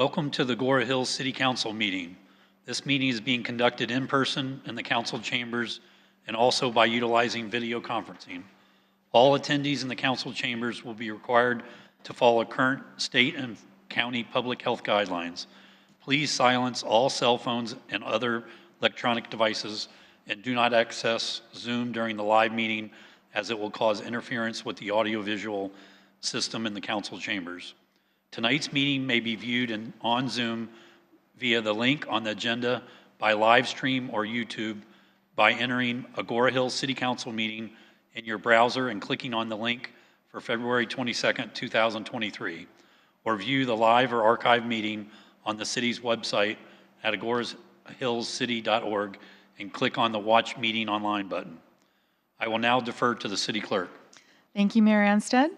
Welcome to the Agoura Hills City Council meeting. This meeting is being conducted in person in the council chambers and also by utilizing video conferencing. All attendees in the council chambers will be required to follow current state and county public health guidelines. Please silence all cell phones and other electronic devices and do not access Zoom during the live meeting, as it will cause interference with the audiovisual system in the council chambers. Tonight's meeting may be viewed on Zoom via the link on the agenda, by live stream or YouTube, by entering Agoura Hills City Council meeting in your browser and clicking on the link for February 22nd, 2023, or view the live or archive meeting on the city's website at agourahillscity.org and click on the Watch Meeting Online button. I will now defer to the city clerk. Thank you, Mayor Anstead.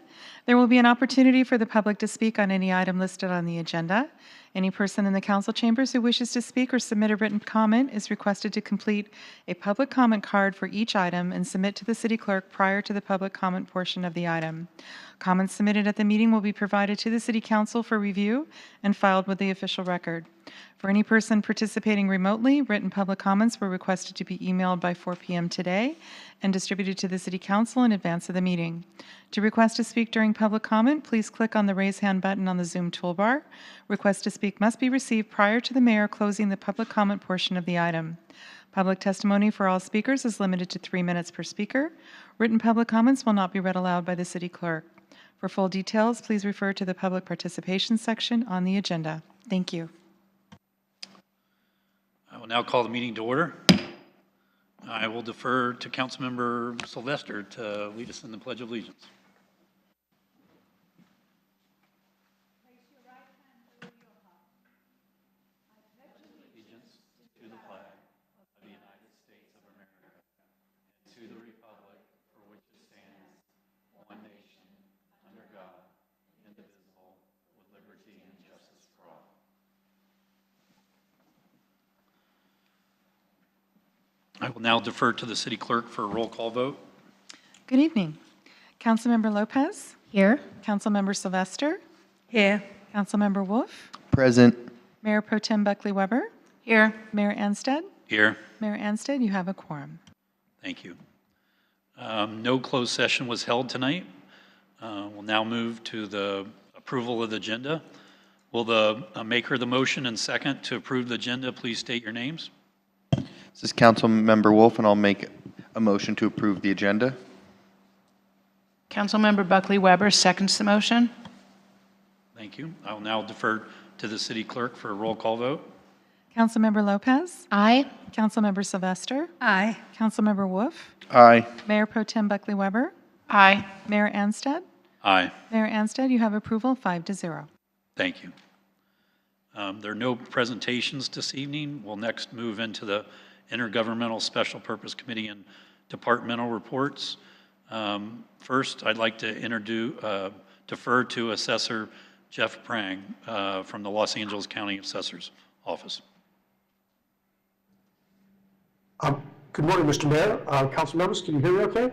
There will be an opportunity for the public to speak on any item listed on the agenda. Any person in the council chambers who wishes to speak or submit a written comment is requested to complete a public comment card for each item and submit to the city clerk prior to the public comment portion of the item. Comments submitted at the meeting will be provided to the city council for review and filed with the official record. For any person participating remotely, written public comments were requested to be emailed by 4 p.m. today and distributed to the city council in advance of the meeting. To request to speak during public comment, please click on the raise hand button on the Zoom toolbar. Request to speak must be received prior to the mayor closing the public comment portion of the item. Public testimony for all speakers is limited to 3 minutes per speaker. Written public comments will not be read aloud by the city clerk. For full details, please refer to the public participation section on the agenda. Thank you. I will now call the meeting to order. I will defer to Councilmember Sylvester to lead us in the Pledge of Allegiance. Place your right hand over your heart. I pledge Allegiance to the flag of the United States of America and to the republic for which it stands, one nation, under God, indivisible, with liberty and justice for all. I will now defer to the city clerk for a roll call vote. Good evening. Councilmember Lopez? Here. Councilmember Sylvester? Here. Councilmember Wolf? Present. Mayor Pro Tem Buckley Weber? Here. Mayor Anstead? Here. Mayor Anstead, you have a quorum. Thank you. No closed session was held tonight. We'll now move to the approval of the agenda. Will the maker of the motion and second to approve the agenda please state your names? This is Councilmember Wolf, and I'll make a motion to approve the agenda. Councilmember Buckley Weber seconds the motion. Thank you. I will now defer to the city clerk for a roll call vote. Councilmember Lopez? Aye. Councilmember Sylvester? Aye. Councilmember Wolf? Aye. Mayor Pro Tem Buckley Weber? Aye. Mayor Anstead? Aye. Mayor Anstead, you have approval 5-0. Thank you. There are no presentations this evening. We'll next move into the Intergovernmental Special Purpose Committee and departmental reports. First, I'd like to defer to Assessor Jeff Prang from the Los Angeles County Assessor's Office. Good morning, Mr. Mayor. Council members, can you hear me okay?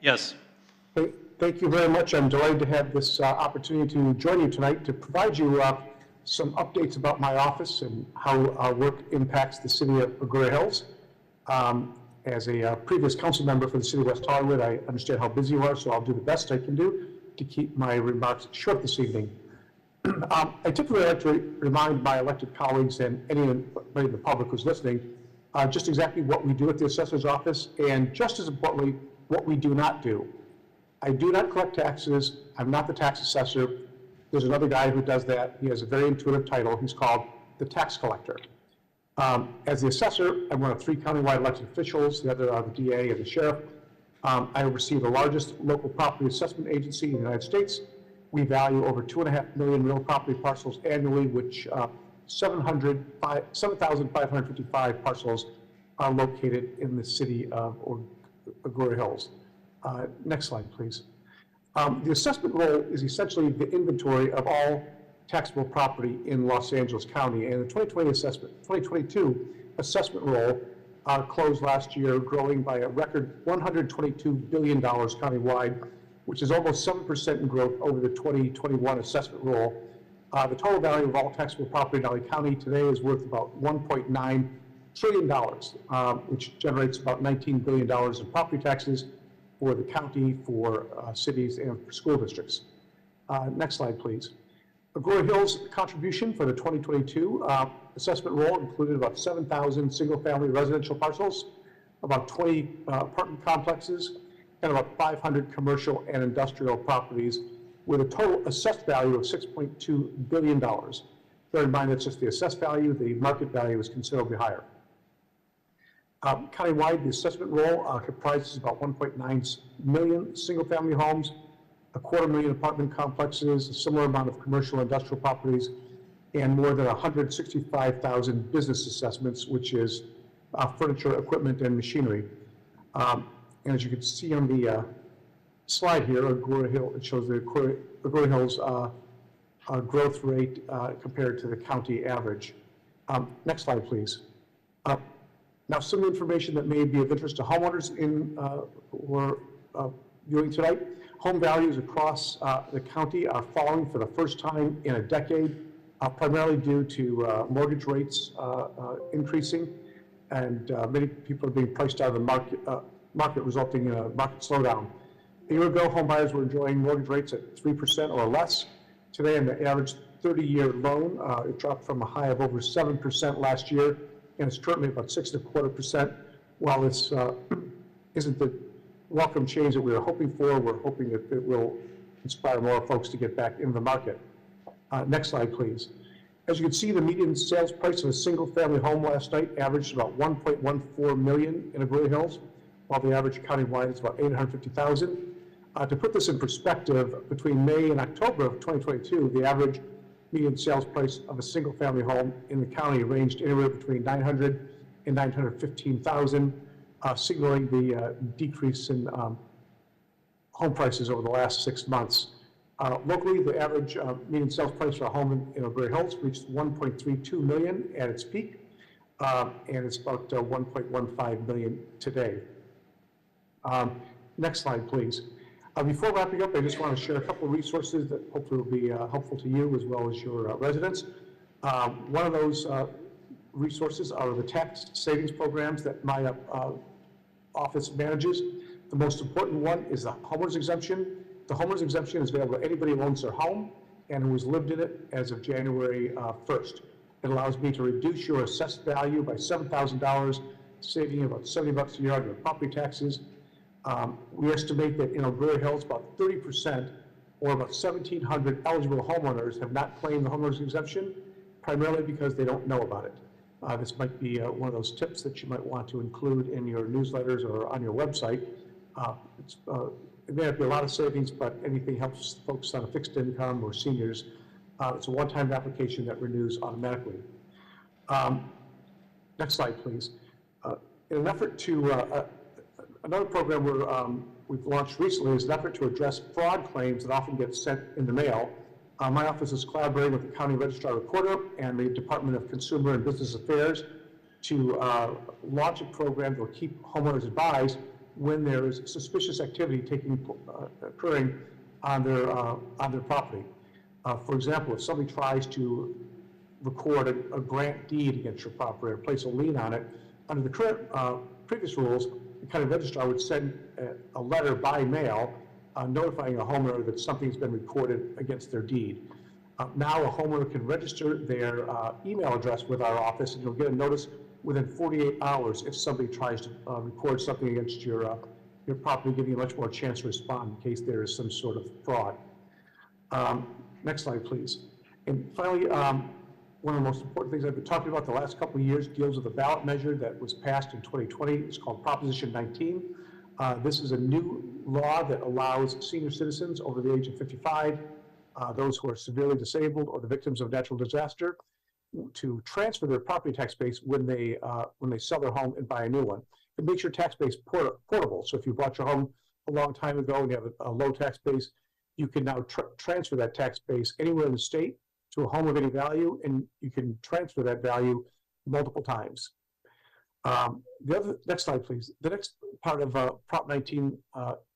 Yes. Thank you very much. I'm delighted to have this opportunity to join you tonight to provide you some updates about my office and how our work impacts the city of Agoura Hills. As a previous council member for the city of West Hollywood, I understand how busy you are, so I'll do the best I can do to keep my remarks short this evening. I typically like to remind my elected colleagues and anybody in the public who's listening just exactly what we do at the assessor's office, and just as importantly, what we do not do. I do not collect taxes. I'm not the tax assessor. There's another guy who does that. He has a very intuitive title. He's called the tax collector. As the assessor, I'm one of 3 countywide elected officials. The other are the DA and the sheriff. I oversee the largest local property assessment agency in the United States. We value over 2.5 million real property parcels annually, which 7,555 parcels are located in the city of Agoura Hills. Next slide, please. The assessment role is essentially the inventory of all taxable property in Los Angeles County, and the 2022 assessment roll closed last year, growing by a record $122 billion countywide, which is almost 7% in growth over the 2021 assessment roll. The total value of all taxable property in LA County today is worth about $1.9 trillion, which generates about $19 billion in property taxes for the county, for cities, and for school districts. Next slide, please. Agoura Hills' contribution for the 2022 assessment roll included about 7,000 single-family residential parcels, about 20 apartment complexes, and about 500 commercial and industrial properties with a total assessed value of $6.2 billion. Bear in mind that's just the assessed value. The market value is considerably higher. Countywide, the assessment roll comprises about 1.9 million single-family homes, 250,000 apartment complexes, a similar amount of commercial and industrial properties, and more than 165,000 business assessments, which is furniture, equipment, and machinery. And as you can see on the slide here, Agoura Hill, it shows the Agoura Hills growth rate compared to the county average. Next slide, please. Now, some information that may be of interest to homeowners who are viewing tonight. Home values across the county are falling for the first time in a decade, primarily due to mortgage rates increasing, and many people are being priced out of the market, resulting in a market slowdown. A year ago, home buyers were enjoying mortgage rates at 3% or less. Today, in the average 30-year loan, it dropped from a high of over 7% last year, and it's currently about 6.25%. While this isn't the welcome change that we were hoping for, we're hoping that it will inspire more folks to get back into the market. Next slide, please. As you can see, the median sales price of a single-family home last night averaged about $1.14 million in Agoura Hills, while the average countywide is about $850,000. To put this in perspective, between May and October of 2022, the average median sales price of a single-family home in the county ranged anywhere between $900,000 and $915,000, signaling the decrease in home prices over the last 6 months. Locally, the average median sales price for a home in Agoura Hills reached $1.32 million at its peak, and it's about $1.15 million today. Next slide, please. Before wrapping up, I just want to share a couple of resources that hopefully will be helpful to you as well as your residents. One of those resources are the tax savings programs that my office manages. The most important one is the homeowner's exemption. The homeowner's exemption is available to anybody who owns their home and who has lived in it as of January 1st. It allows me to reduce your assessed value by $7,000, saving about $70 a year on your property taxes. We estimate that in Agoura Hills, about 30%, or about 1,700 eligible homeowners have not claimed the homeowner's exemption, primarily because they don't know about it. This might be one of those tips that you might want to include in your newsletters or on your website. It may not be a lot of savings, but anything helps folks on a fixed income or seniors. It's a one-time application that renews automatically. Next slide, please. In an effort to another program we've launched recently is an effort to address fraud claims that often get sent in the mail. My office is collaborating with the County Registrar Recorder and the Department of Consumer and Business Affairs to launch a program that will keep homeowners advised when there is suspicious activity occurring on their property. For example, if somebody tries to record a grant deed against your property or place a lien on it, under the current previous rules, the county registrar would send a letter by mail notifying a homeowner that something's been recorded against their deed. Now a homeowner can register their email address with our office, and you'll get a notice within 48 hours if somebody tries to record something against your property, giving you much more chance to respond in case there is some sort of fraud. Next slide, please. And finally, one of the most important things I've been talking about the last couple of years deals with a ballot measure that was passed in 2020. It's called Proposition 19. This is a new law that allows senior citizens over the age of 55, those who are severely disabled or the victims of natural disaster, to transfer their property tax base when they sell their home and buy a new one. It makes your tax base portable. So if you bought your home a long time ago and you have a low tax base, you can now transfer that tax base anywhere in the state to a home of any value, and you can transfer that value multiple times. Next slide, please. The next part of Prop 19,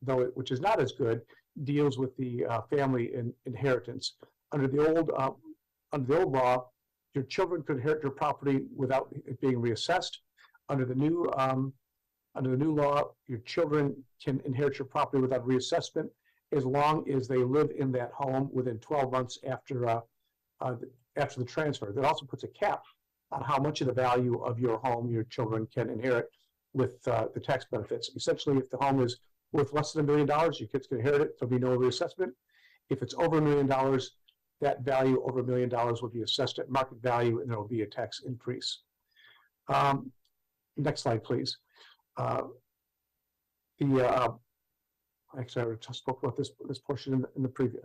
though, which is not as good, deals with the family inheritance. Under the old under the old law, your children could inherit your property without it being reassessed. Under the new law, your children can inherit your property without reassessment as long as they live in that home within 12 months after the transfer. That also puts a cap on how much of the value of your home your children can inherit with the tax benefits. Essentially, if the home is worth less than $1 million, your kids can inherit it. There'll be no reassessment. If it's over $1 million, that value over $1 million will be assessed at market value, and there will be a tax increase. Next slide, please. Actually, I just spoke about this portion in the previous.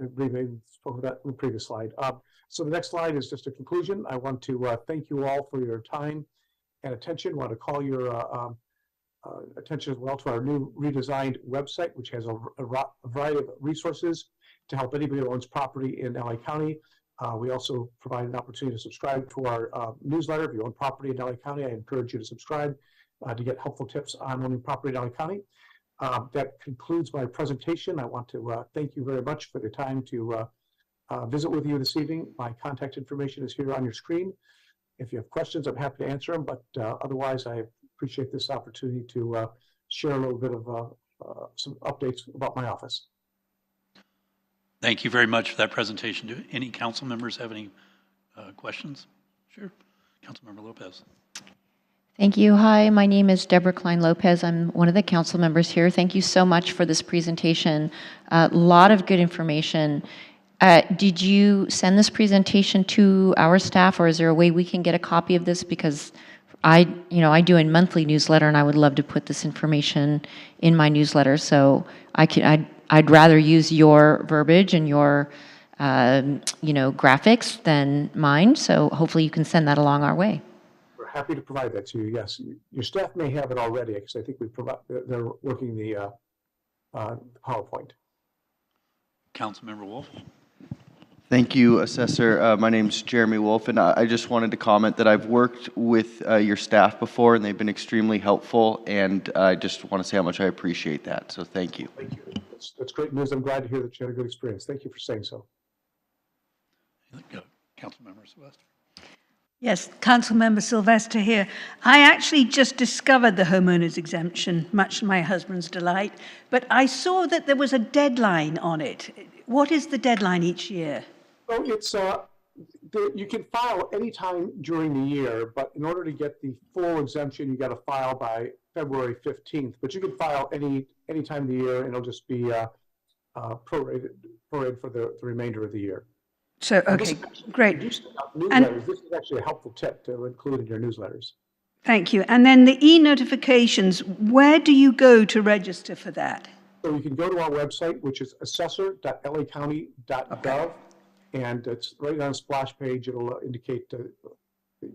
Spoke about that in the previous slide. So the next slide is just a conclusion. I want to thank you all for your time and attention. I want to call your attention as well to our new redesigned website, which has a variety of resources to help anybody who owns property in LA County. We also provide an opportunity to subscribe to our newsletter. If you own property in LA County, I encourage you to subscribe to get helpful tips on owning property in LA County. That concludes my presentation. I want to thank you very much for the time to visit with you this evening. My contact information is here on your screen. If you have questions, I'm happy to answer them, but otherwise, I appreciate this opportunity to share a little bit of some updates about my office. Thank you very much for that presentation. Do any council members have any questions? Sure. Councilmember Lopez. Thank you. Hi, my name is Deborah Klein-Lopez. I'm one of the council members here. Thank you so much for this presentation. A lot of good information. Did you send this presentation to our staff, or is there a way we can get a copy of this? Because I do a monthly newsletter, and I would love to put this information in my newsletter. So I'd rather use your verbiage and your graphics than mine. So hopefully you can send that along our way. We're happy to provide that to you. Yes, your staff may have it already because I think they're working the PowerPoint. Councilmember Wolf. Thank you, Assessor. My name's Jeremy Wolf, and I just wanted to comment that I've worked with your staff before, and they've been extremely helpful, and I just want to say how much I appreciate that. So thank you. Thank you. That's great news. I'm glad to hear that you had a good experience. Thank you for saying so. Councilmember Sylvester. Yes, Councilmember Sylvester here. I actually just discovered the homeowner's exemption, much to my husband's delight, but I saw that there was a deadline on it. What is the deadline each year? Oh, it's you can file anytime during the year, but in order to get the full exemption, you got to file by February 15th. But you can file any time of the year, and it'll just be prorated for the remainder of the year. So, okay, great. This is actually a helpful tip to include in your newsletters. Thank you. And then the e-notifications, where do you go to register for that? So you can go to our website, which is assessor.lacounty.gov, okay. And it's right on the splash page. It'll indicate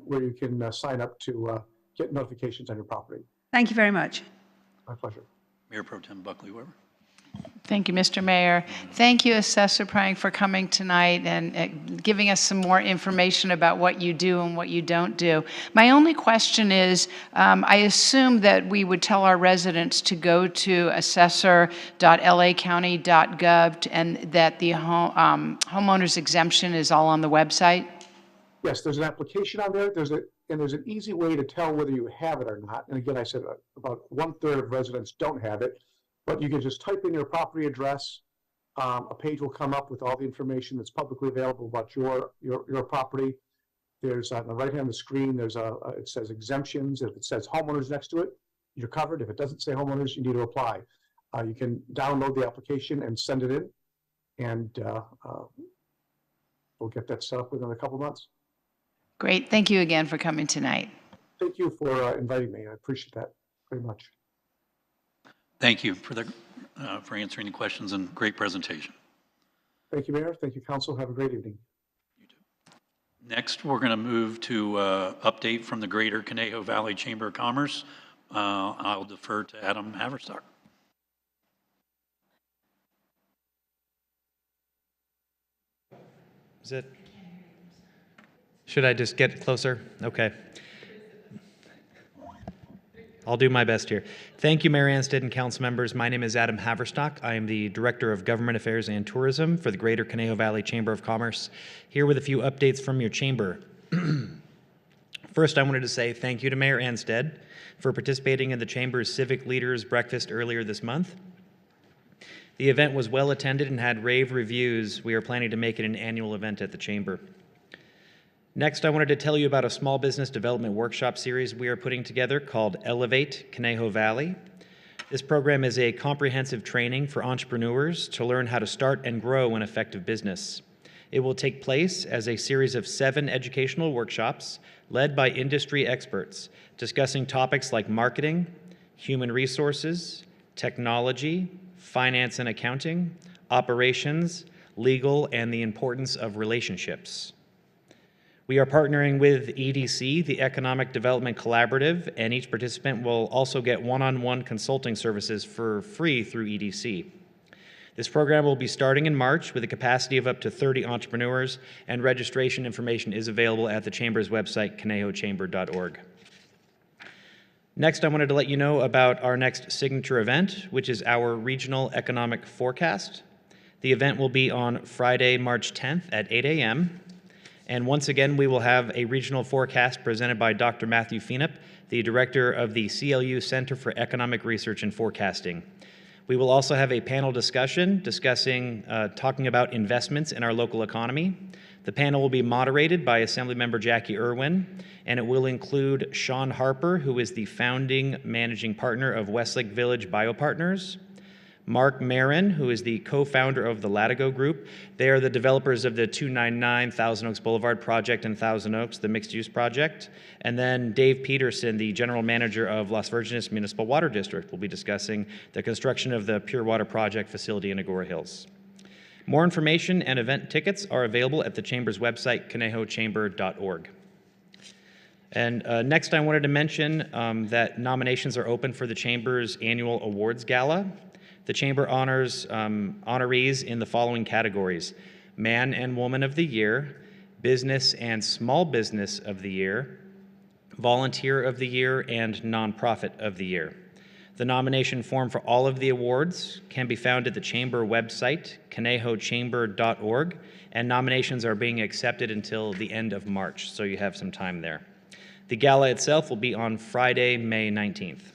where you can sign up to get notifications on your property. Thank you very much. My pleasure. Mayor Pro Tem Buckley Weber. Thank you, Mr. Mayor. Thank you, Assessor Prang, for coming tonight and giving us some more information about what you do and what you don't do. My only question is, I assume that we would tell our residents to go to assessor.lacounty.gov and that the homeowner's exemption is all on the website? Yes, there's an application on there. There's an easy way to tell whether you have it or not. And again, I said about 1/3 of residents don't have it. But you can just type in your property address. A page will come up with all the information that's publicly available about your property. There's on the right hand of the screen, it says exemptions. If it says homeowners next to it, you're covered. If it doesn't say homeowners, you need to apply. You can download the application and send it in, and we'll get that set up within a couple months. Great. Thank you again for coming tonight. Thank you for inviting me. I appreciate that very much. Thank you for answering the questions and great presentation. Thank you, Mayor. Thank you, Council. Have a great evening. You too. Next, we're going to move to update from the Greater Conejo Valley Chamber of Commerce. I'll defer to Adam Haverstock. Is it? Should I just get closer? Okay. I'll do my best here. Thank you, Mayor Anstead and council members. My name is Adam Haverstock. I am the Director of Government Affairs and Tourism for the Greater Conejo Valley Chamber of Commerce, here with a few updates from your chamber. First, I wanted to say thank you to Mayor Anstead for participating in the Chamber's Civic Leaders Breakfast earlier this month. The event was well attended and had rave reviews. We are planning to make it an annual event at the Chamber. Next, I wanted to tell you about a small business development workshop series we are putting together called Elevate Conejo Valley. This program is a comprehensive training for entrepreneurs to learn how to start and grow an effective business. It will take place as a series of 7 educational workshops led by industry experts, discussing topics like marketing, human resources, technology, finance and accounting, operations, legal, and the importance of relationships. We are partnering with EDC, the Economic Development Collaborative, and each participant will also get one-on-one consulting services for free through EDC. This program will be starting in March with a capacity of up to 30 entrepreneurs, and registration information is available at the Chamber's website, conejochamber.org. Next, I wanted to let you know about our next signature event, which is our Regional Economic Forecast. The event will be on Friday, March 10th at 8 a.m. And once again, we will have a regional forecast presented by Dr. Matthew Feenup, the director of the CLU Center for Economic Research and Forecasting. We will also have a panel discussion talking about investments in our local economy. The panel will be moderated by Assemblymember Jackie Irwin, and it will include Sean Harper, who is the founding managing partner of Westlake Village Biopartners, Mark Marin, who is the co-founder of the Latigo Group. They are the developers of the 299 Thousand Oaks Boulevard project in Thousand Oaks, the mixed-use project. And then Dave Peterson, the general manager of Las Virgenes Municipal Water District, will be discussing the construction of the Pure Water Project facility in Agoura Hills. More information and event tickets are available at the Chamber's website, conejochamber.org. And next, I wanted to mention that nominations are open for the Chamber's annual awards gala. The Chamber honors honorees in the following categories: Man and Woman of the Year, Business and Small Business of the Year, Volunteer of the Year, and Nonprofit of the Year. The nomination form for all of the awards can be found at the Chamber website, conejochamber.org, and nominations are being accepted until the end of March, so you have some time there. The gala itself will be on Friday, May 19th.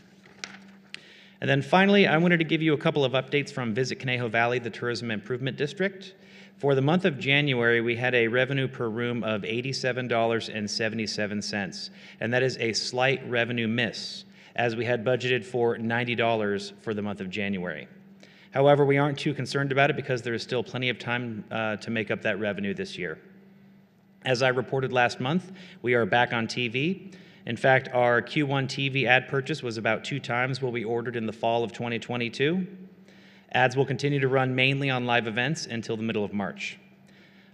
And then finally, I wanted to give you a couple of updates from Visit Conejo Valley, the Tourism Improvement District. For the month of January, we had a revenue per room of $87.77, and that is a slight revenue miss, as we had budgeted for $90 for the month of January. However, we aren't too concerned about it because there is still plenty of time to make up that revenue this year. As I reported last month, we are back on TV. In fact, our Q1 TV ad purchase was about 2 times what we ordered in the fall of 2022. Ads will continue to run mainly on live events until the middle of March.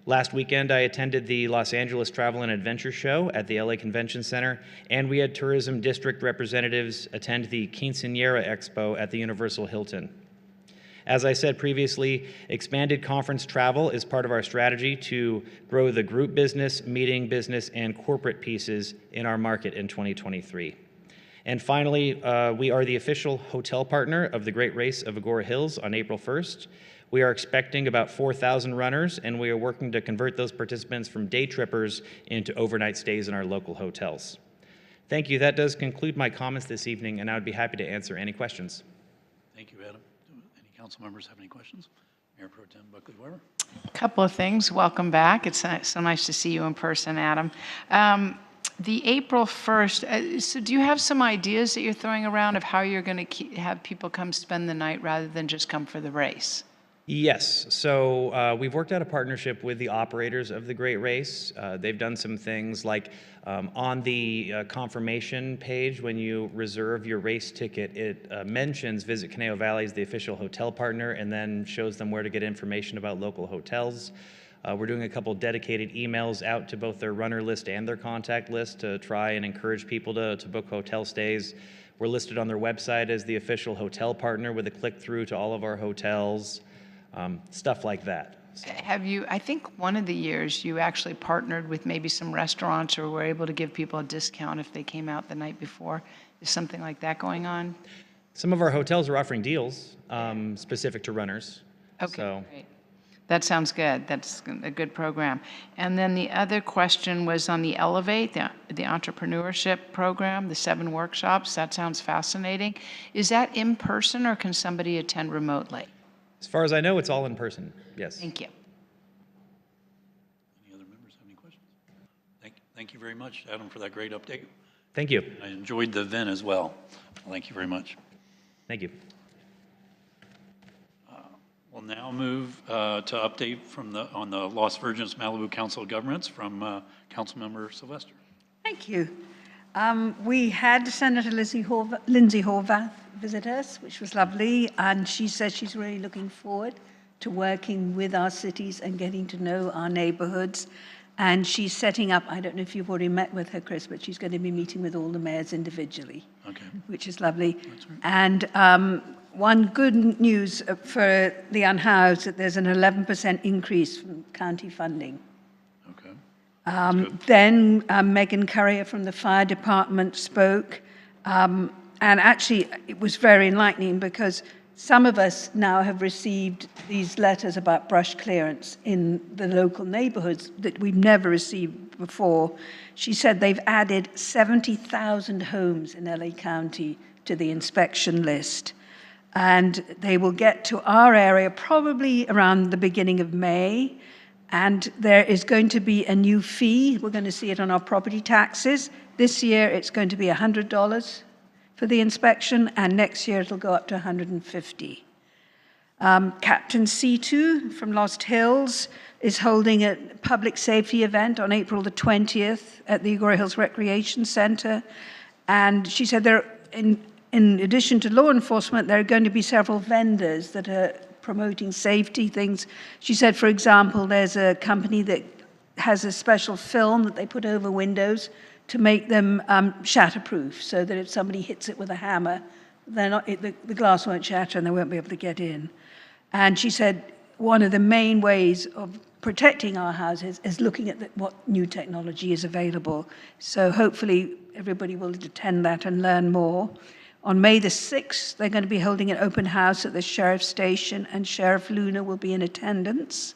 Last weekend, I attended the Los Angeles Travel and Adventure Show at the LA Convention Center, and we had tourism district representatives attend the Quinceañera Expo at the Universal Hilton. As I said previously, expanded conference travel is part of our strategy to grow the group business, meeting business, and corporate pieces in our market in 2023. And finally, we are the official hotel partner of the Great Race of Agoura Hills on April 1st. We are expecting about 4,000 runners, and we are working to convert those participants from day trippers into overnight stays in our local hotels. Thank you. That does conclude my comments this evening, and I would be happy to answer any questions. Thank you, Adam. Do any council members have any questions? Mayor Pro Tem Buckley-Weber. A couple of things. Welcome back. It's so nice to see you in person, Adam. The April 1st, so do you have some ideas that you're throwing around of how you're going to have people come spend the night rather than just come for the race? Yes, so we've worked out a partnership with the operators of the Great Race. They've done some things like on the confirmation page, when you reserve your race ticket, it mentions Visit Conejo Valley as the official hotel partner and then shows them where to get information about local hotels. We're doing a couple dedicated emails out to both their runner list and their contact list to try and encourage people to book hotel stays. We're listed on their website as the official hotel partner with a click-through to all of our hotels. Stuff like that. So. Have you, I think one of the years you actually partnered with maybe some restaurants or were able to give people a discount if they came out the night before. Is something like that going on? Some of our hotels are offering deals specific to runners. Okay, So great. That sounds good. That's a good program. And then the other question was on the Elevate, the entrepreneurship program, the 7 workshops. That sounds fascinating. Is that in person or can somebody attend remotely? as far as I know, it's all in person. Yes. Thank you. Any other members have any questions? Thank you very much, Adam, for that great update. Thank you. I enjoyed the event as well. Thank you very much. Thank you. We'll now move to update on the Las Virgenes Malibu Council of Governments from Councilmember Sylvester. Thank you. We had Senator Lindsay Horvath visit us, which was lovely, and she said she's really looking forward to working with our cities and getting to know our neighborhoods. And she's setting up, I don't know if you've already met with her, Chris, but she's going to be meeting with all the mayors individually, Okay. which is lovely. That's right. And one good news for the unhoused, that there's an 11% increase from county funding. Okay. That's good. Then Megan Currier from the fire department spoke, and actually it was very enlightening because some of us now have received these letters about brush clearance in the local neighborhoods that we've never received before. She said they've added 70,000 homes in LA County to the inspection list. And they will get to our area probably around the beginning of May. And there is going to be a new fee. We're going to see it on our property taxes. This year, it's going to be $100 for the inspection, and next year it'll go up to $150. Captain C2 from Lost Hills is holding a public safety event on April the 20th at the Agoura Hills Recreation Center. And she said in addition to law enforcement, there are going to be several vendors that are promoting safety things. She said, for example, there's a company that has a special film that they put over windows to make them shatterproof, so that if somebody hits it with a hammer, the glass won't shatter and they won't be able to get in. And she said one of the main ways of protecting our houses is looking at what new technology is available. So hopefully everybody will attend that and learn more. On May the 6th, they're going to be holding an open house at the Sheriff's Station, and Sheriff Luna will be in attendance.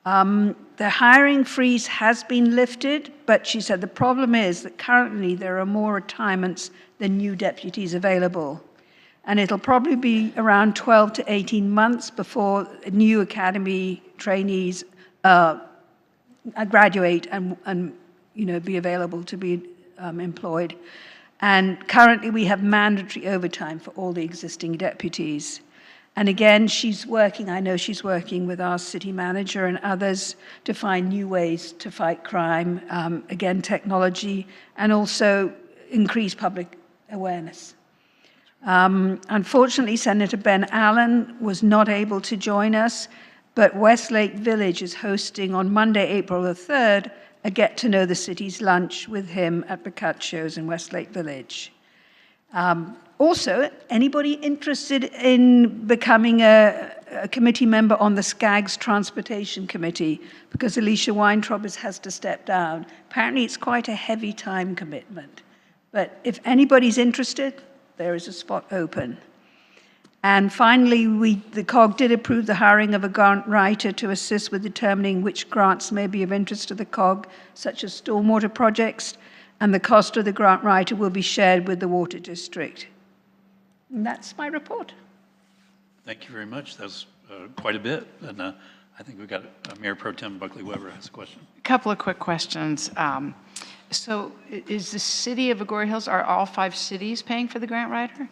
The hiring freeze has been lifted, but she said the problem is that currently there are more retirements than new deputies available. And it'll probably be around 12 to 18 months before new academy trainees graduate and be available to be employed. And currently we have mandatory overtime for all the existing deputies. And again, I know she's working with our city manager and others to find new ways to fight crime, again, technology, and also increase public awareness. Unfortunately, Senator Ben Allen was not able to join us, but Westlake Village is hosting on Monday, April the 3rd, a Get to Know the City's lunch with him at Boccacio's in Westlake Village. Also, anybody interested in becoming a committee member on the SCAG's Transportation Committee? Because Alicia Weintraub has to step down. Apparently, it's quite a heavy time commitment. But if anybody's interested, there is a spot open. And finally, the COG did approve the hiring of a grant writer to assist with determining which grants may be of interest to the COG, such as stormwater projects, and the cost of the grant writer will be shared with the Water District. And that's my report. Thank you very much. That was quite a bit. And I think we've got Mayor Pro Tem Buckley Weber has a question. A couple of quick questions. So is the city of Agoura Hills, are all 5 cities paying for the grant writer?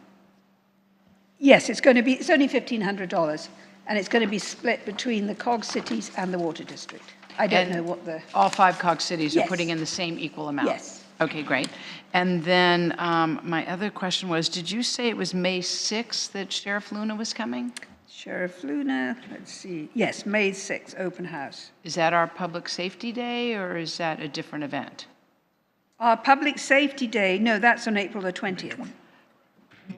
Yes, it's only $1,500, and it's going to be split between the COG cities and the Water District. I don't know what the... All 5 COG cities are Yes. putting in the same equal amount? Yes. Okay, great. And then my other question was, did you say it was May 6th that Sheriff Luna was coming? Sheriff Luna, let's see. Yes, May 6th, open house. Is that our Public Safety Day, or is that a different event? Our Public Safety Day, no, that's on April the 20th.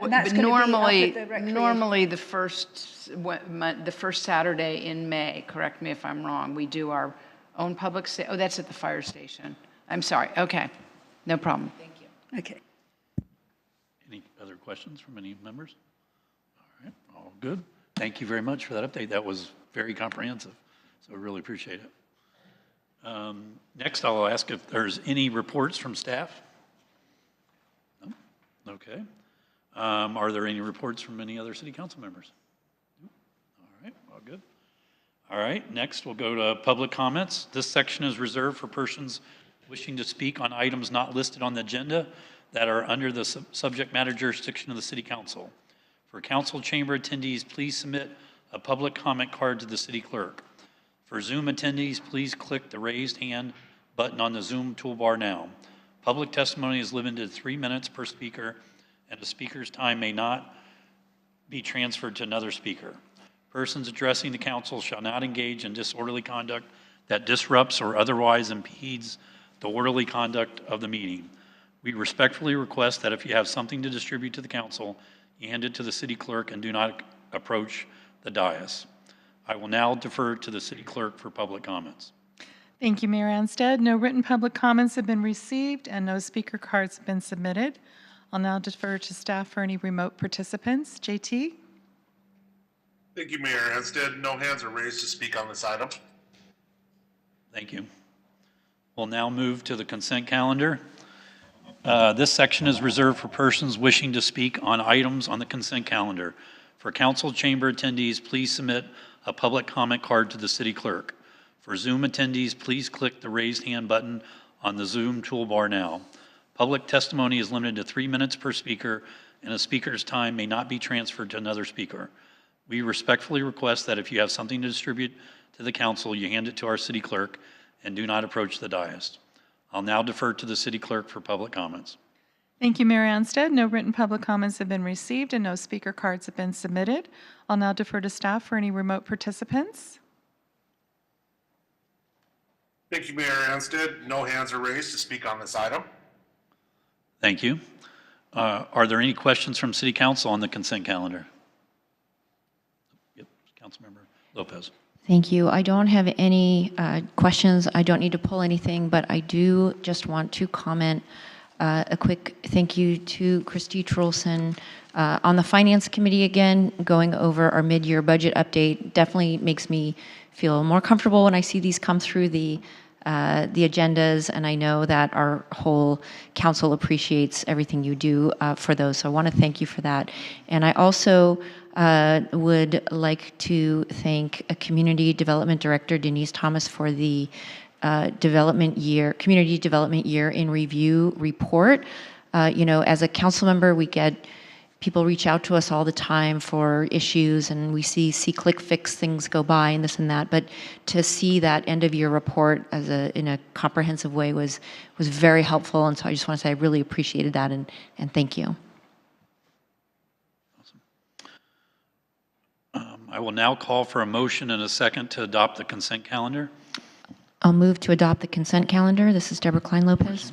And that's But going to be normally, up at the recreation. normally the first Saturday in May, correct me if I'm wrong, we do our own public, that's at the fire station. I'm sorry, okay, no problem, thank you. Okay. Any other questions from any members? All right, all good. Thank you very much for that update. That was very comprehensive, so I really appreciate it. Next, I'll ask if there's any reports from staff. No? Okay. Are there any reports from any other city council members? No? All right, all good. All right, next we'll go to public comments. This section is reserved for persons wishing to speak on items not listed on the agenda that are under the subject matter jurisdiction of the city council. For council chamber attendees, please submit a public comment card to the city clerk. For Zoom attendees, please click the raised hand button on the Zoom toolbar now. Public testimony is limited to 3 minutes per speaker, and the speaker's time may not be transferred to another speaker. Persons addressing the council shall not engage in disorderly conduct that disrupts or otherwise impedes the orderly conduct of the meeting. We respectfully request that if you have something to distribute to the council, you hand it to the city clerk and do not approach the dais. I will now defer to the city clerk for public comments. Thank you, Mayor Anstead. No written public comments have been received and no speaker cards have been submitted. I'll now defer to staff for any remote participants. JT? Thank you, Mayor Anstead. No hands are raised to speak on this item. Thank you. We'll now move to the consent calendar. This section is reserved for persons wishing to speak on items on the consent calendar. For council chamber attendees, please submit a public comment card to the city clerk. For Zoom attendees, please click the raised hand button on the Zoom toolbar now. Public testimony is limited to 3 minutes per speaker, and a speaker's time may not be transferred to another speaker. We respectfully request that if you have something to distribute to the council, you hand it to our city clerk and do not approach the dais. I'll now defer to the city clerk for public comments. Thank you, Mayor Anstead. No written public comments have been received and no speaker cards have been submitted. I'll now defer to staff for any remote participants. Thank you, Mayor Anstead. No hands are raised to speak on this item. Thank you. Are there any questions from City Council on the consent calendar? Yep, Councilmember Lopez. Thank you. I don't have any questions. I don't need to pull anything, but I do just want to comment a quick thank you to Christy Trulson on the Finance Committee again, going over our mid-year budget update. Definitely makes me feel more comfortable when I see these come through the agendas, and I know that our whole council appreciates everything you do for those. So I want to thank you for that. And I also would like to thank a Community Development Director, Denise Thomas, for the Community Development Year in Review report. As a council member, we get people reach out to us all the time for issues, and we see click fix things go by and this and that. But to see that end of year report in a comprehensive way was very helpful. And so I just want to say I really appreciated that and thank you. Awesome. I will now call for a motion and a second to adopt the consent calendar. I'll move to adopt the consent calendar. This is Deborah Klein Lopez.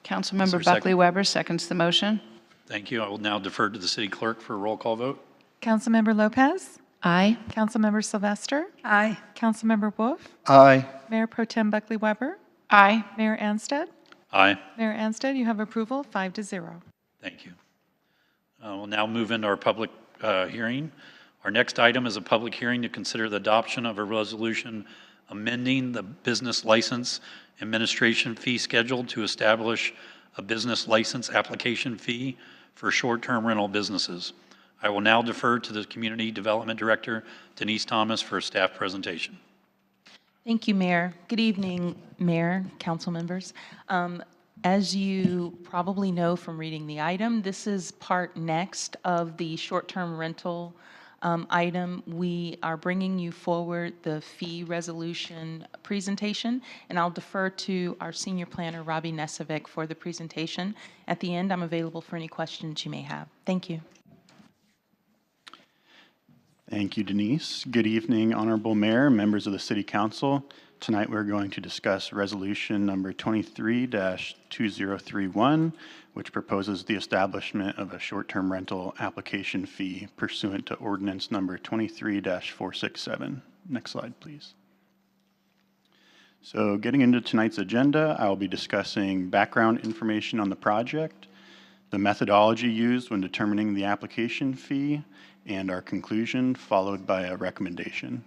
Councilmember Buckley Weber seconds the motion. Thank you. I will now defer to the city clerk for a roll call vote. Councilmember Lopez? Aye. Councilmember Sylvester? Aye. Councilmember Wolf? Aye. Mayor Pro Tem Buckley Weber? Aye. Mayor Anstead? Aye. Mayor Anstead, you have approval, 5-0. Thank you. We'll now move into our public hearing. Our next item is a public hearing to consider the adoption of a resolution amending the business license administration fee schedule to establish a business license application fee for short-term rental businesses. I will now defer to the Community Development Director, Denise Thomas, for a staff presentation. Thank you, Mayor. Good evening, Mayor, council members. As you probably know from reading the item, this is part next of the short-term rental item. We are bringing you forward the fee resolution presentation, and I'll defer to our senior planner, Robbie Nesevic, for the presentation. At the end, I'm available for any questions you may have. Thank you. Thank you, Denise. Good evening, Honorable Mayor, members of the City Council. Tonight we're going to discuss resolution number 23-2031, which proposes the establishment of a short-term rental application fee pursuant to ordinance number 23-467. Next slide, please. So getting into tonight's agenda, I'll be discussing background information on the project, the methodology used when determining the application fee, and our conclusion, followed by a recommendation.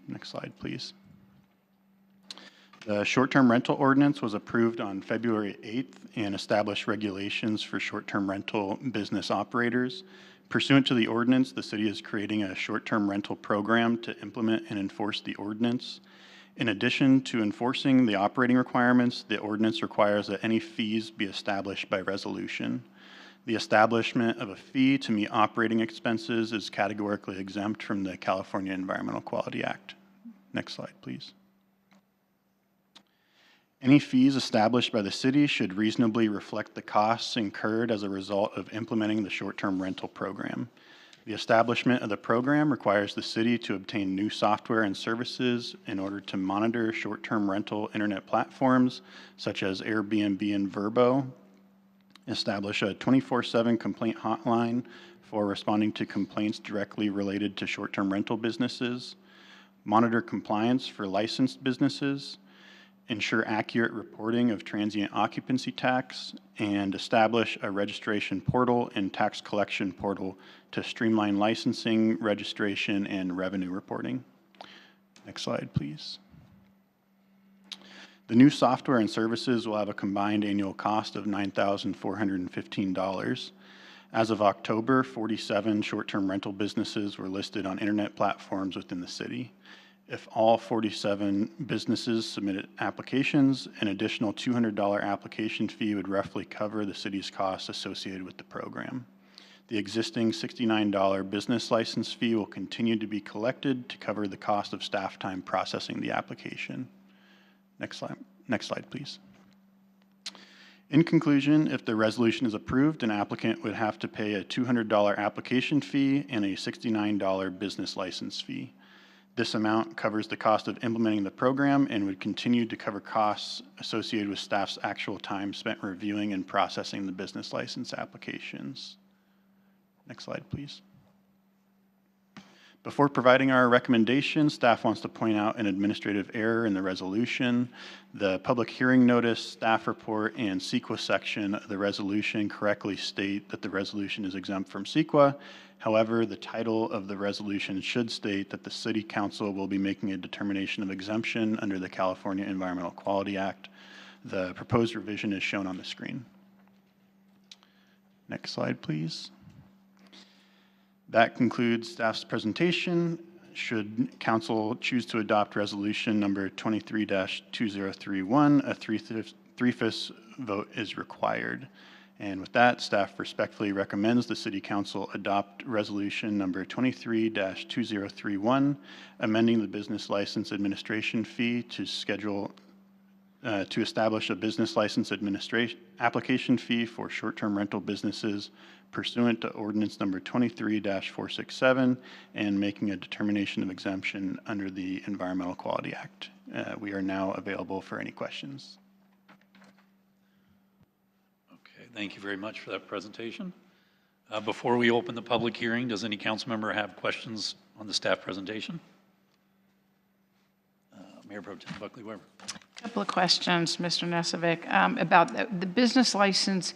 Next slide, please. The short-term rental ordinance was approved on February 8th and established regulations for short-term rental business operators. Pursuant to the ordinance, the city is creating a short-term rental program to implement and enforce the ordinance. In addition to enforcing the operating requirements, the ordinance requires that any fees be established by resolution. The establishment of a fee to meet operating expenses is categorically exempt from the California Environmental Quality Act. Next slide, please. Any fees established by the city should reasonably reflect the costs incurred as a result of implementing the short-term rental program. The establishment of the program requires the city to obtain new software and services in order to monitor short-term rental internet platforms such as Airbnb and Vrbo, establish a 24/7 complaint hotline for responding to complaints directly related to short-term rental businesses, monitor compliance for licensed businesses, ensure accurate reporting of transient occupancy tax, and establish a registration portal and tax collection portal to streamline licensing, registration, and revenue reporting. Next slide, please. The new software and services will have a combined annual cost of $9,415. As of October, 47 short-term rental businesses were listed on internet platforms within the city. If all 47 businesses submitted applications, an additional $200 application fee would roughly cover the city's costs associated with the program. The existing $69 business license fee will continue to be collected to cover the cost of staff time processing the application. Next slide, please. In conclusion, if the resolution is approved, an applicant would have to pay a $200 application fee and a $69 business license fee. This amount covers the cost of implementing the program and would continue to cover costs associated with staff's actual time spent reviewing and processing the business license applications. Next slide, please. Before providing our recommendation, staff wants to point out an administrative error in the resolution. The public hearing notice, staff report, and CEQA section of the resolution correctly state that the resolution is exempt from CEQA. However, the title of the resolution should state that the City Council will be making a determination of exemption under the California Environmental Quality Act. The proposed revision is shown on the screen. Next slide, please. That concludes staff's presentation. Should council choose to adopt resolution number 23-2031, a three-fifths vote is required. And with that, staff respectfully recommends the City Council adopt resolution number 23-2031, amending the business license administration fee to establish a business license administration application fee for short-term rental businesses pursuant to ordinance number 23-467 and making a determination of exemption under the Environmental Quality Act. We are now available for any questions. Okay, thank you very much for that presentation. Before we open the public hearing, does any council member have questions on the staff presentation? Mayor Pro Tem Buckley-Weber. A couple of questions, Mr. Nesevic, about the business license.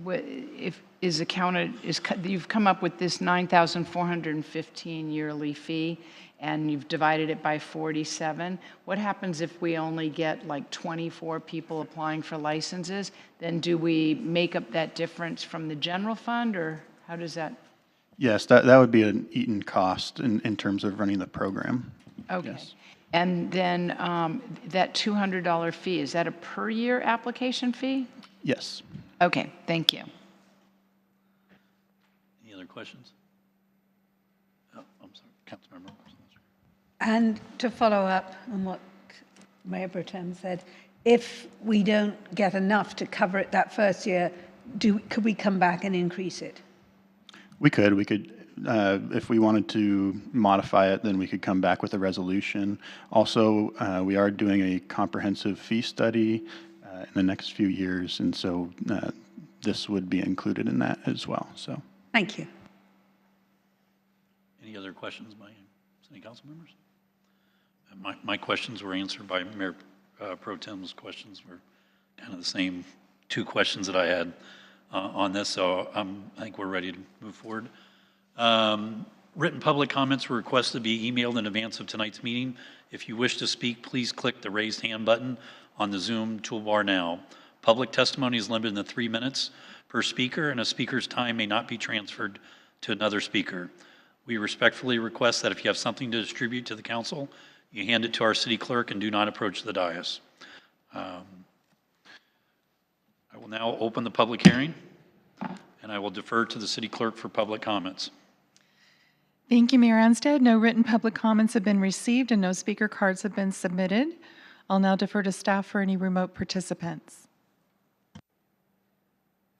If is accounted, you've come up with this $9,415 yearly fee, and you've divided it by 47. What happens if we only get like 24 people applying for licenses? Then do we make up that difference from the general fund, or how does that? Yes, that would be an eaten cost in terms of running the program. Okay. Yes. And then that $200 fee, is that a per year application fee? Yes. Okay, thank you. Any other questions? Oh, I'm sorry, Councilmember. And to follow up on what Mayor Pro Tem said, if we don't get enough to cover it that first year, could we come back and increase it? We could, if we wanted to modify it, then we could come back with a resolution. Also, we are doing a comprehensive fee study in the next few years, and so this would be included in that as well. So, thank you. Any other questions by city council members? My questions were answered by Mayor Pro Tem's questions. Were kind of the same two questions that I had. on this, so I think we're ready to move forward. Written public comments were requested to be emailed in advance of tonight's meeting. If you wish to speak, please click the raised hand button on the Zoom toolbar now. Public testimony is limited to 3 minutes per speaker, and a speaker's time may not be transferred to another speaker. We respectfully request that if you have something to distribute to the council, you hand it to our city clerk and do not approach the dais. I will now open the public hearing, and I will defer to the city clerk for public comments. Thank you, Mayor Anstead. No written public comments have been received and no speaker cards have been submitted. I'll now defer to staff for any remote participants.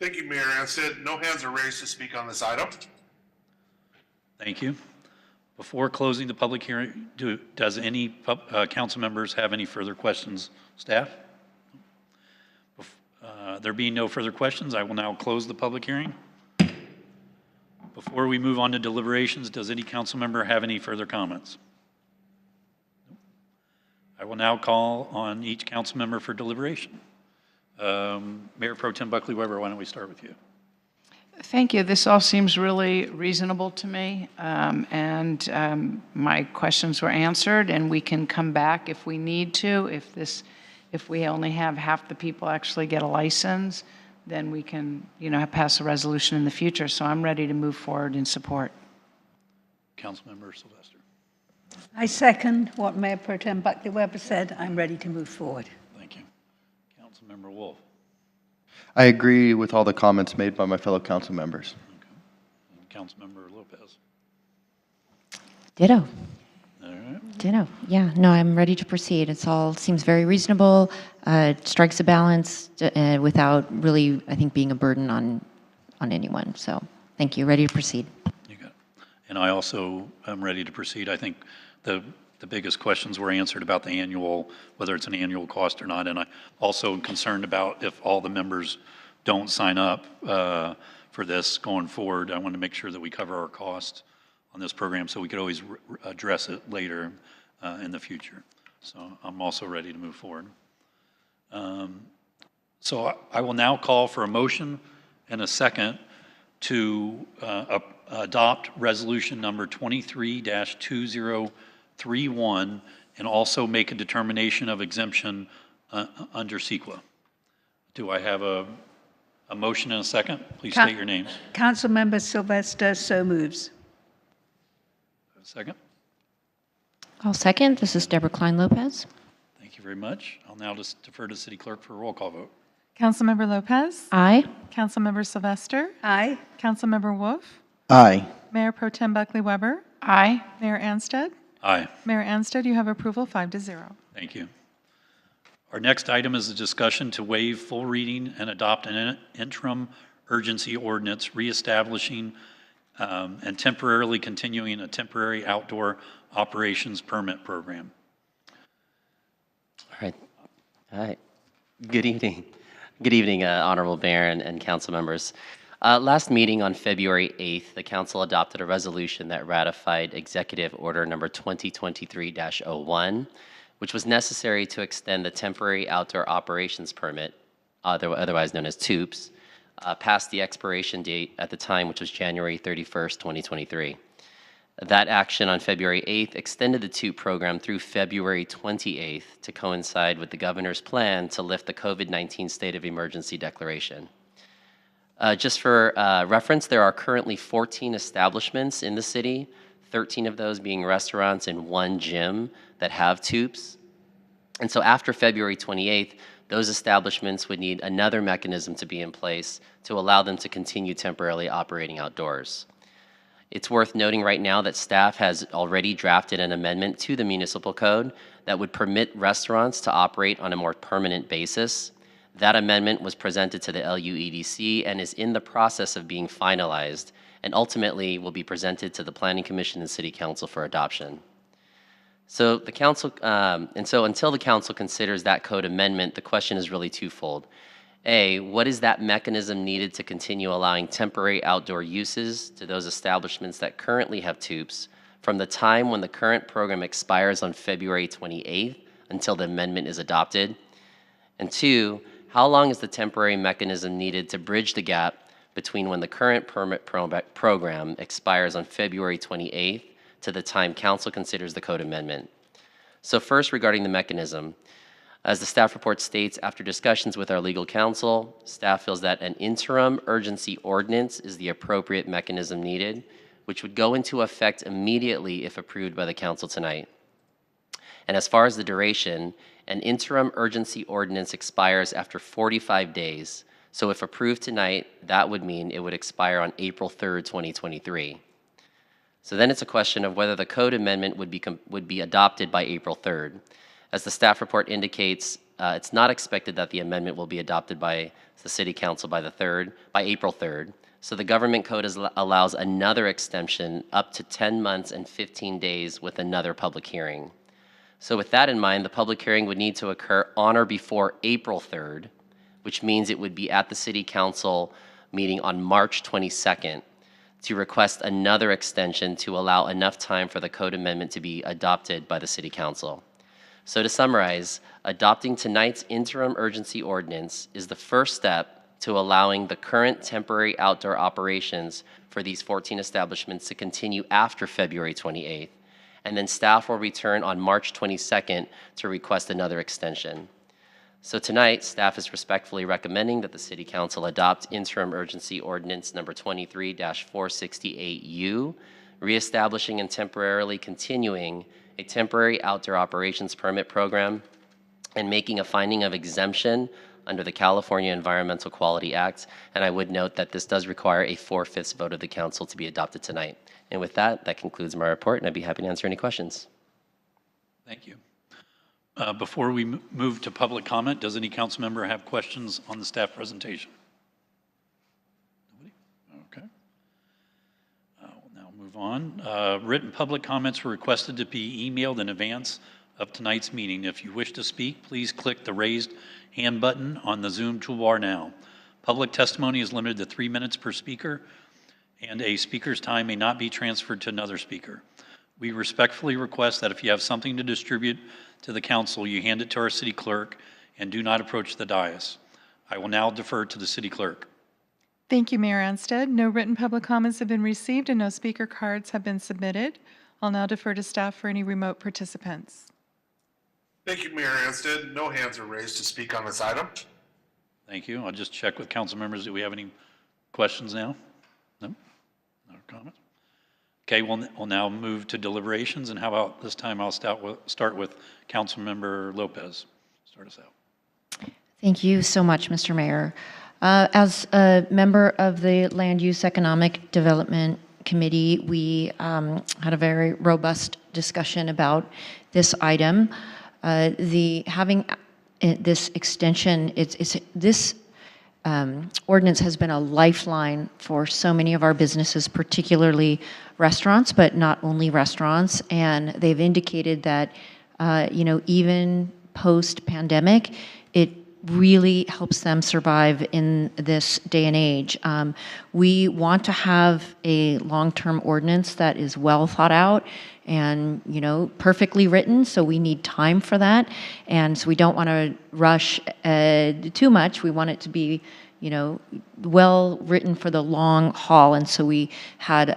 Thank you, Mayor Anstead. No hands are raised to speak on this item. Thank you. Before closing the public hearing, does any council members have any further questions? Staff? There being no further questions, I will now close the public hearing. Before we move on to deliberations, does any council member have any further comments? I will now call on each council member for deliberation. Mayor Pro Tem Buckley Weber, why don't we start with you? Thank you. This all seems really reasonable to me, my questions were answered, and we can come back if we need to. If we only have half the people actually get a license, then we can, pass a resolution in the future. So I'm ready to move forward in support. Councilmember Sylvester. I second what Mayor Pro Tem Buckley Weber said. I'm ready to move forward. Thank you. Councilmember Wolf. I agree with all the comments made by my fellow council members. Okay. And Councilmember Lopez. Ditto. All right. Ditto. Yeah, no, I'm ready to proceed. It's all seems very reasonable. It strikes a balance without really, I think, being a burden on anyone. So thank you. Ready to proceed. You got it. And I also am ready to proceed. I think the biggest questions were answered about the annual, whether it's an annual cost or not. And I'm also concerned about if all the members don't sign up for this going forward. I want to make sure that we cover our costs on this program so we could always address it later in the future. So I'm also ready to move forward. So I will now call for a motion and a second to adopt resolution number 23-2031 and also make a determination of exemption under CEQA. Do I have a motion and a second? Please state your names. Councilmember Sylvester so moves. A second. I'll second. This is Deborah Klein Lopez. Thank you very much. I'll now just defer to City Clerk for a roll call vote. Councilmember Lopez? Aye. Councilmember Sylvester? Aye. Councilmember Wolf? Aye. Mayor Pro Tem Buckley Weber? Aye. Mayor Anstead? Aye. Mayor Anstead, you have approval 5-0. Thank you. Our next item is a discussion to waive full reading and adopt an interim urgency ordinance reestablishing and temporarily continuing a temporary outdoor operations permit program. All right. All right. Good evening. Good evening, Honorable Mayor and council members. Last meeting on February 8th, the council adopted a resolution that ratified Executive Order number 2023-01, which was necessary to extend the temporary outdoor operations permit, otherwise known as TOOPS, past the expiration date at the time, which was January 31st, 2023. That action on February 8th extended the TOOP program through February 28th to coincide with the governor's plan to lift the COVID-19 state of emergency declaration. Just for reference, there are currently 14 establishments in the city, 13 of those being restaurants and 1 gym that have TOOPs. And so after February 28th, those establishments would need another mechanism to be in place to allow them to continue temporarily operating outdoors. It's worth noting right now that staff has already drafted an amendment to the municipal code that would permit restaurants to operate on a more permanent basis. That amendment was presented to the LUEDC and is in the process of being finalized and ultimately will be presented to the Planning Commission and City Council for adoption. So the council, until the council considers that code amendment, the question is really twofold. A, what is that mechanism needed to continue allowing temporary outdoor uses to those establishments that currently have TOOPs from the time when the current program expires on February 28th until the amendment is adopted? And two, how long is the temporary mechanism needed to bridge the gap between when the current permit program expires on February 28th to the time council considers the code amendment? So first, regarding the mechanism, as the staff report states, after discussions with our legal counsel, staff feels that an interim urgency ordinance is the appropriate mechanism needed, which would go into effect immediately if approved by the council tonight. And as far as the duration, an interim urgency ordinance expires after 45 days. So if approved tonight, that would mean it would expire on April 3rd, 2023. So then it's a question of whether the code amendment would be adopted by April 3rd. As the staff report indicates, it's not expected that the amendment will be adopted by the City Council by April 3rd. So the government code allows another extension up to 10 months and 15 days with another public hearing. So with that in mind, the public hearing would need to occur on or before April 3rd, which means it would be at the City Council meeting on March 22nd to request another extension to allow enough time for the code amendment to be adopted by the City Council. So to summarize, adopting tonight's interim urgency ordinance is the first step to allowing the current temporary outdoor operations for these 14 establishments to continue after February 28th. And then staff will return on March 22nd to request another extension. So tonight, staff is respectfully recommending that the City Council adopt interim urgency ordinance number 23-468U, reestablishing and temporarily continuing a temporary outdoor operations permit program and making a finding of exemption under the California Environmental Quality Act. And I would note that this does require a 4/5 vote of the council to be adopted tonight. And with that, that concludes my report, and I'd be happy to answer any questions. Thank you. Before we move to public comment, does any council member have questions on the staff presentation? Nobody? Okay. We'll now move on. Written public comments were requested to be emailed in advance of tonight's meeting. If you wish to speak, please click the raised hand button on the Zoom toolbar now. Public testimony is limited to 3 minutes per speaker, and a speaker's time may not be transferred to another speaker. We respectfully request that if you have something to distribute to the council, you hand it to our city clerk and do not approach the dais. I will now defer to the city clerk. Thank you, Mayor Anstead. No written public comments have been received and no speaker cards have been submitted. I'll now defer to staff for any remote participants. Thank you, Mayor Anstead. No hands are raised to speak on this item. Thank you. I'll just check with council members. Do we have any questions now? No? No comments? Okay, we'll now move to deliberations, and how about this time I'll start with Councilmember Lopez. Start us out. Thank you so much, Mr. Mayor. As a member of the Land Use Economic Development Committee, we had a very robust discussion about this item. Having this extension, this ordinance has been a lifeline for so many of our businesses, particularly restaurants, but not only restaurants. And they've indicated that, even post-pandemic, it really helps them survive in this day and age. We want to have a long-term ordinance that is well thought out and, perfectly written, so we need time for that. And so we don't want to rush too much. We want it to be, well written for the long haul. And so we had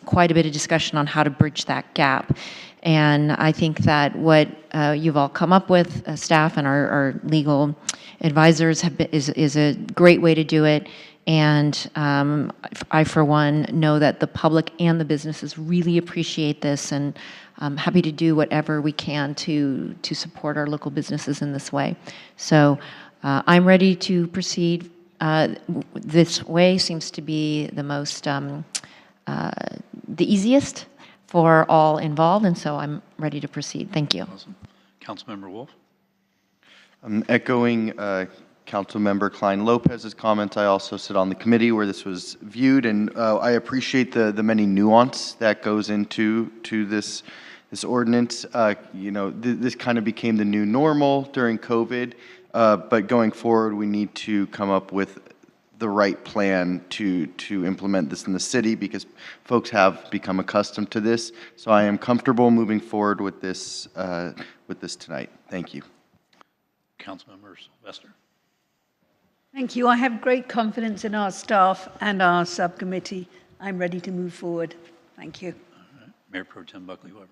quite a bit of discussion on how to bridge that gap. And I think that what you've all come up with, staff and our legal advisors, is a great way to do it. And I, for one, know that the public and the businesses really appreciate this, and I'm happy to do whatever we can to support our local businesses in this way. So I'm ready to proceed. This way seems to be the most, the easiest for all involved, and so I'm ready to proceed. Thank you. Awesome. Councilmember Wolf. I'm echoing Councilmember Klein Lopez's comments. I also sit on the committee where this was viewed, and I appreciate the many nuance that goes into this ordinance. This kind of became the new normal during COVID, but going forward, we need to come up with the right plan to implement this in the city, because folks have become accustomed to this. So I am comfortable moving forward with this tonight. Thank you. Councilmember Sylvester. Thank you. I have great confidence in our staff and our subcommittee. I'm ready to move forward. Thank you. Mayor Pro Tem Buckley Weber.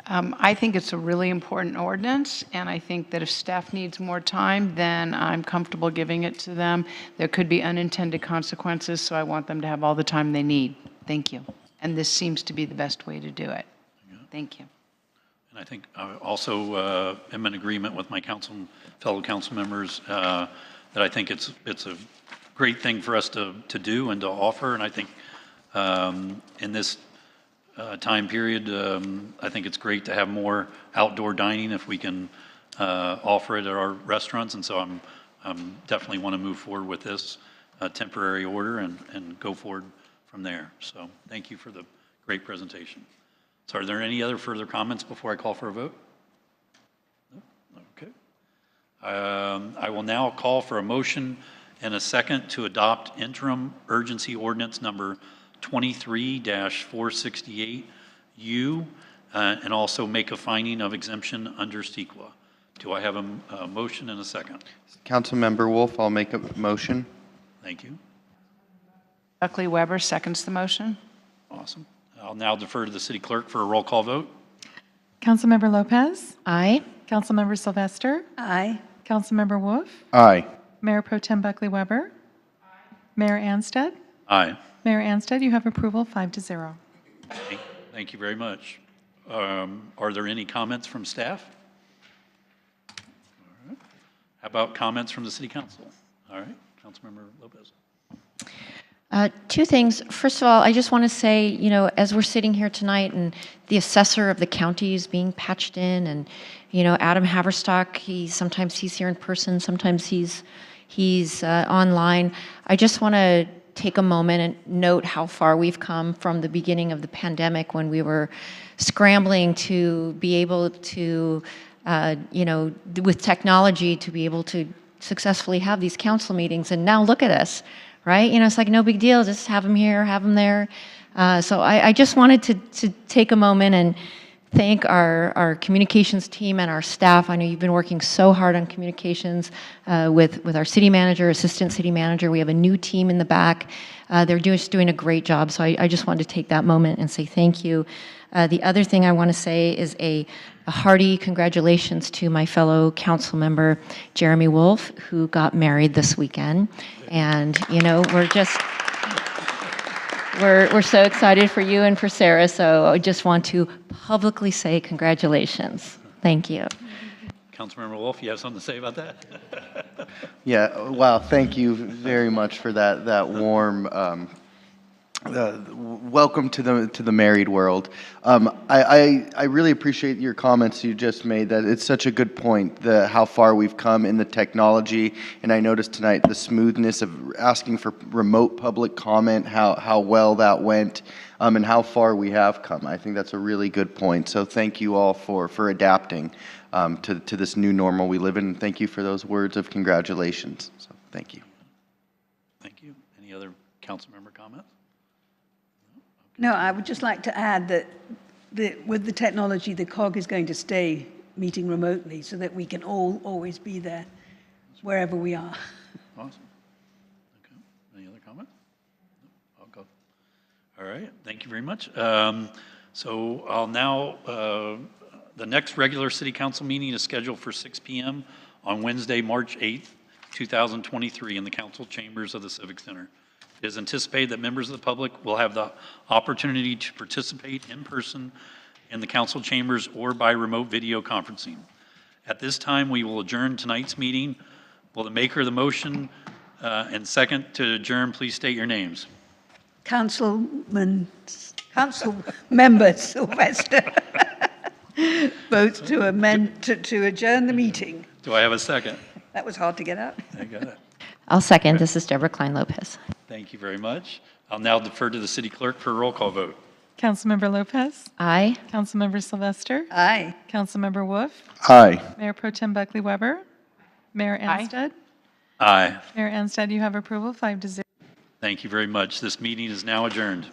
I think it's a really important ordinance, and I think that if staff needs more time, then I'm comfortable giving it to them. There could be unintended consequences, so I want them to have all the time they need. Thank you. And this seems to be the best way to do it. Thank you. And I think I also am in agreement with my fellow council members that I think it's a great thing for us to do and to offer. And I think in this time period, I think it's great to have more outdoor dining if we can offer it at our restaurants. And so I'm definitely want to move forward with this temporary order and go forward from there. So thank you for the great presentation. So are there any other further comments before I call for a vote? No? Okay. I will now call for a motion and a second to adopt interim urgency ordinance number 23-468U and also make a finding of exemption under CEQA. Do I have a motion and a second? Councilmember Wolf, I'll make a motion. Thank you. Buckley Weber seconds the motion. Awesome. I'll now defer to the city clerk for a roll call vote. Councilmember Lopez. Aye. Councilmember Sylvester. Aye. Councilmember Wolf. Aye. Mayor Pro Tem Buckley Weber. Mayor Anstead. Aye. Mayor Anstead, you have approval 5-0. Thank you very much. Are there any comments from staff? All right. How about comments from the city council? All right, Councilmember Lopez. Two things. First of all, I just want to say, you know, as we're sitting here tonight and the assessor of the county is being patched in, and, you know, Adam Haverstock, sometimes he's here in person, sometimes he's online. I just want to take a moment and note how far we've come from the beginning of the pandemic, when we were scrambling to be able to, you know, with technology, to be able to successfully have these council meetings. And now look at us, right? You know, it's like no big deal, just have them here, have them there. So I just wanted to take a moment and thank our communications team and our staff. I know you've been working so hard on communications with our city manager, assistant city manager. We have a new team in the back. They're just doing a great job. So I just wanted to take that moment and say thank you. The other thing I want to say is a hearty congratulations to my fellow council member, Jeremy Wolf, who got married this weekend. And, you know, we're so excited for you and for Sarah. So I just want to publicly say congratulations. Thank you. Councilmember Wolf, you have something to say about that? Yeah, wow, thank you very much for that warm welcome to the married world. I really appreciate your comments you just made. That it's such a good point, how far we've come in the technology. And I noticed tonight the smoothness of asking for remote public comment, how well that went, and how far we have come. I think that's a really good point. So thank you all for adapting to this new normal we live in. And thank you for those words of congratulations. So thank you. Thank you. Any other council member comments? No, I would just like to add that with the technology, the COG is going to stay meeting remotely so that we can all always be there wherever we are. Awesome. Okay. Any other comments? No? I'll go. All right. Thank you very much. So I'll now, the next regular city council meeting is scheduled for 6 p.m. on Wednesday, March 8th, 2023 in the council chambers of the Civic Center. It is anticipated that members of the public will have the opportunity to participate in person in the council chambers or by remote video conferencing. At this time, we will adjourn tonight's meeting. Will the maker of the motion and second to adjourn please state your names? Council Member Sylvester votes to adjourn the meeting. Do I have a second? That was hard to get out. I got it. I'll second. This is Deborah Klein Lopez. Thank you very much. I'll now defer to the city clerk for a roll call vote. Councilmember Lopez. Aye. Councilmember Sylvester. Aye. Councilmember Wolf. Aye. Mayor Pro Tem Buckley Weber. Mayor Anstead. Aye. Mayor Anstead, you have approval 5-0. Thank you very much. This meeting is now adjourned.